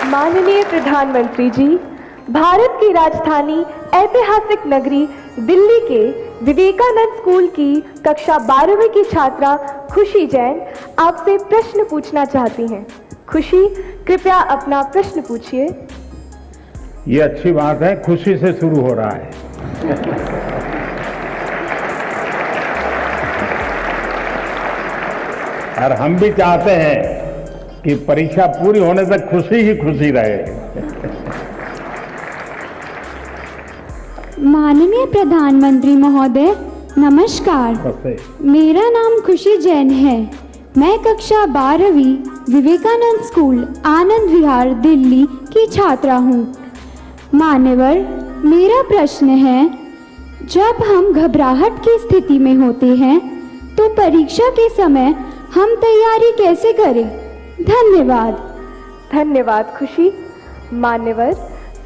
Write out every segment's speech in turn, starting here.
माननीय प्रधानमंत्री जी, भारत की राजधानी ऐतिहासिक नगरी दिल्ली के विवेकानंद स्कूल की कक्षा 12वीं की छात्रा खुशी जैन आपसे प्रश्न पूछना चाहती हैं। खुशी, कृपया अपना प्रश्न पूछिए। ये अच्छी बात है, खुशी से शुरू हो रहा है। और हम भी चाहते हैं कि परीक्षा पूरी होने तक खुशी ही खुशी रहे। माननीय प्रधानमंत्री महोदय, नमस्कार। मेरा नाम खुशी जैन है। मैं कक्षा 12वीं विवेकानंद स्कूल आनंद विहार दिल्ली की छात्रा हूँ। मान्यवर, मेरा प्रश्न है, जब हम घबराहट की स्थिति में होते हैं तो परीक्षा के समय हम तैयारी कैसे करें? धन्यवाद। धन्यवाद खुशी। मान्यवर,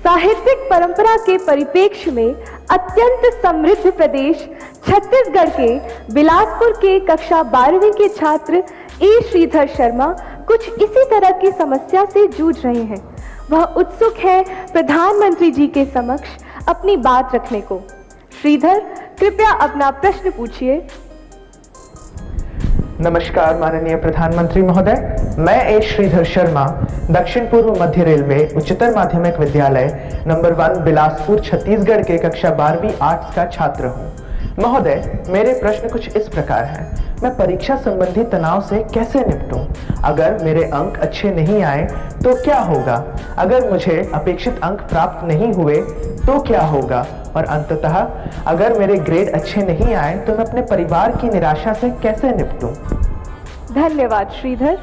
साहित्यिक परंपरा के परिप्रेक्ष्य में अत्यंत समृद्ध प्रदेश छत्तीसगढ़ के बिलासपुर के कक्षा 12वीं के छात्र ए श्रीधर शर्मा कुछ इसी तरह की समस्या से जूझ रहे हैं। वह उत्सुक है प्रधानमंत्री जी के समक्ष अपनी बात रखने को। श्रीधर, कृपया अपना प्रश्न पूछिए। नमस्कार माननीय प्रधानमंत्री महोदय, मैं ए श्रीधर शर्मा दक्षिण पूर्व मध्य रेलवे उच्चतर माध्यमिक विद्यालय नंबर 1 बिलासपुर छत्तीसगढ़ के कक्षा 12वीं आर्ट्स का छात्र हूँ। महोदय, मेरे प्रश्न कुछ इस प्रकार हैं। मैं परीक्षा संबंधी तनाव से कैसे निपटूं? अगर मेरे अंक अच्छे नहीं आए तो क्या होगा? अगर मुझे अपेक्षित अंक प्राप्त नहीं हुए तो क्या होगा? और अंततः अगर मेरे ग्रेड अच्छे नहीं आए तो मैं अपने परिवार की निराशा से कैसे निपटूं? धन्यवाद Shridhar.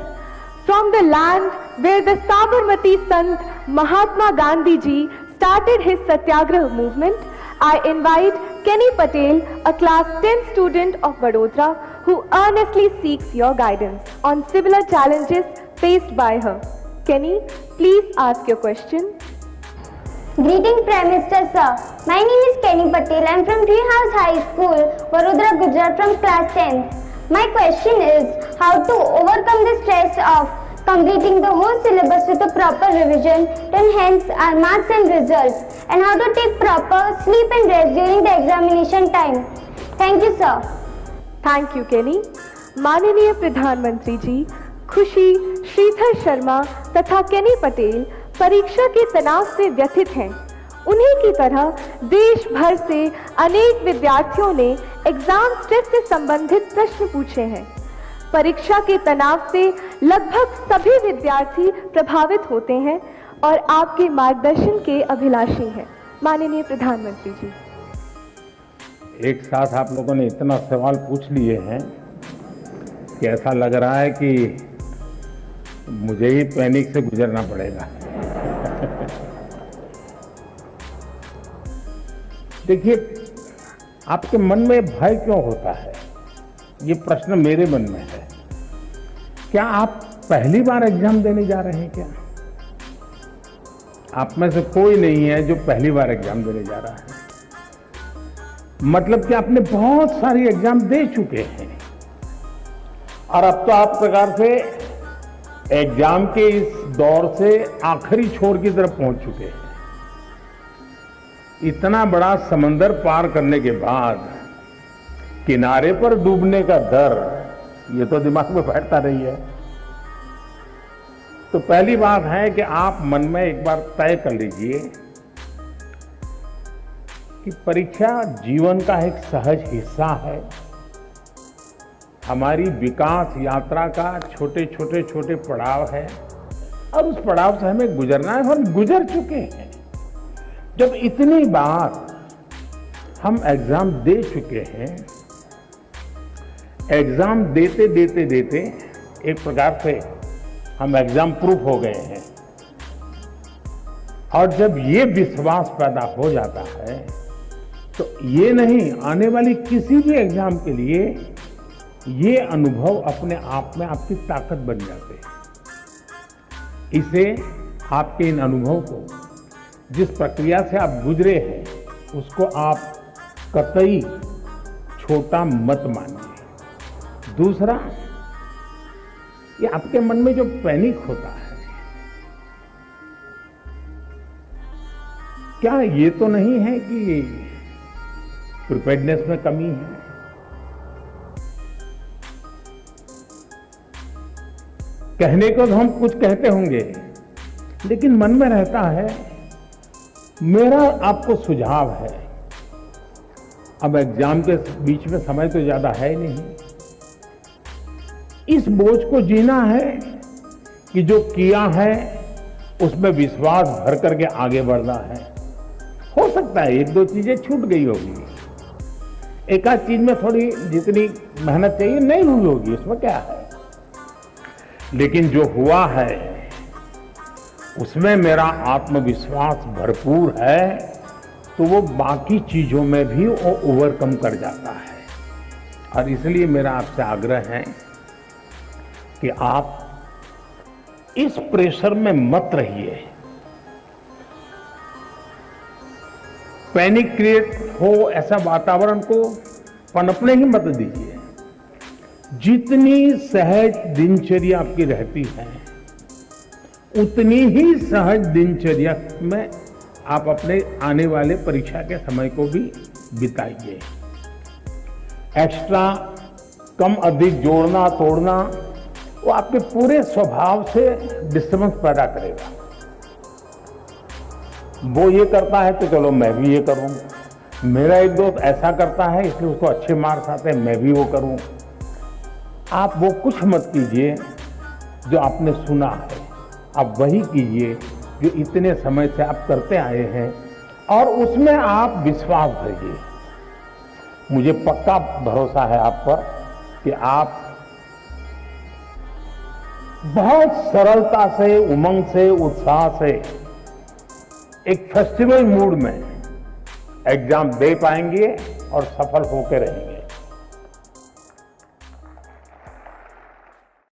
From the land where the Sabarmati Sant Mahatma Gandhi ji started his Satyagraha movement, I invite Kenny Patel, a class 10 student of Vadodara, who earnestly seeks your guidance on similar challenges faced by her. Kenny, please ask your question. Greeting Prime Minister sir. My name is Kenny Patel. I am from Treehouse High School, Vadodara, Gujarat, from class 10th. My question is how to overcome the stress of completing the whole syllabus with a proper revision to enhance our marks and results, and how to take proper sleep and rest during the examination time. Thank you sir. Thank you Kenny. माननीय प्रधानमंत्री जी, खुशी, श्रीधर शर्मा तथा केनी पटेल परीक्षा के तनाव से व्यथित हैं। उन्हीं की तरह देश भर से अनेक विद्यार्थियों ने एग्जाम स्ट्रेस से संबंधित प्रश्न पूछे हैं। परीक्षा के तनाव से लगभग सभी विद्यार्थी प्रभावित होते हैं और आपके मार्गदर्शन के अभिलाषी हैं। माननीय प्रधानमंत्री जी, एक साथ आप लोगों ने इतना सवाल पूछ लिए हैं कि ऐसा लग रहा है कि मुझे ही पैनिक से गुजरना पड़ेगा। देखिए, आपके मन में भय क्यों होता है? ये प्रश्न मेरे मन में है। क्या आप पहली बार एग्जाम देने जा रहे हैं क्या? आप में से कोई नहीं है जो पहली बार एग्जाम देने जा रहा है। मतलब कि आपने बहुत सारी एग्जाम दे चुके हैं और अब तो आप प्रकार से एग्जाम के इस दौर से आखिरी छोर की तरफ पहुंच चुके हैं। इतना बड़ा समंदर पार करने के बाद किनारे पर डूबने का डर, ये तो दिमाग में बैठता नहीं है। तो पहली बात है कि आप मन में एक बार तय कर लीजिए कि परीक्षा जीवन का एक सहज हिस्सा है। हमारी विकास यात्रा का छोटे छोटे पड़ाव है और उस पड़ाव से हमें गुजरना है। हम गुजर चुके हैं। जब इतनी बार हम एग्जाम दे चुके हैं, एग्जाम देते एक प्रकार से हम एग्जाम प्रूफ हो गए हैं। और जब ये विश्वास पैदा हो जाता है तो ये नहीं, आने वाली किसी भी एग्जाम के लिए ये अनुभव अपने आप में आपकी ताकत बन जाते हैं। इसे, आपके इन अनुभव को, जिस प्रक्रिया से आप गुजरे हैं, उसको आप कतई छोटा मत मानिए। दूसरा, ये आपके मन में जो पैनिक होता है, क्या ये तो नहीं है कि प्रिपेयर्डनेस में कमी है? कहने को तो हम कुछ कहते होंगे, लेकिन मन में रहता है। मेरा आपको सुझाव है, अब एग्जाम के बीच में समय तो ज्यादा है ही नहीं, इस बोझ को जीना है कि जो किया है उसमें विश्वास भर करके आगे बढ़ना है। हो सकता है एक दो चीजें छूट गई होगी, एक आध चीज में थोड़ी जितनी मेहनत चाहिए नहीं हुई होगी, उसमें क्या है, लेकिन जो हुआ है उसमें मेरा आत्मविश्वास भरपूर है, तो वो बाकी चीजों में भी वो ओवरकम कर जाता है। और इसलिए मेरा आपसे आग्रह है कि आप इस प्रेशर में मत रहिए, पैनिक क्रिएट हो ऐसा वातावरण को पनपने ही मत दीजिए। जितनी सहज दिनचर्या आपकी रहती है, उतनी ही सहज दिनचर्या में आप अपने आने वाले परीक्षा के समय को भी बिताइए। एक्स्ट्रा कम अधिक जोड़ना तोड़ना वो आपके पूरे स्वभाव से डिस्टर्बेंस पैदा करेगा। वो ये करता है तो चलो मैं भी ये करूंगा, मेरा एक दोस्त ऐसा करता है इसलिए उसको अच्छे मार्क्स आते हैं, मैं भी वो करूं। आप वो कुछ मत कीजिए जो आपने सुना है, आप वही कीजिए जो इतने समय से आप करते आए हैं, और उसमें आप विश्वास भरिए। मुझे पक्का भरोसा है आप पर कि आप बहुत सरलता से, उमंग से, उत्साह से, एक फेस्टिवल मूड में एग्जाम दे पाएंगे और सफल होकर रहेंगे।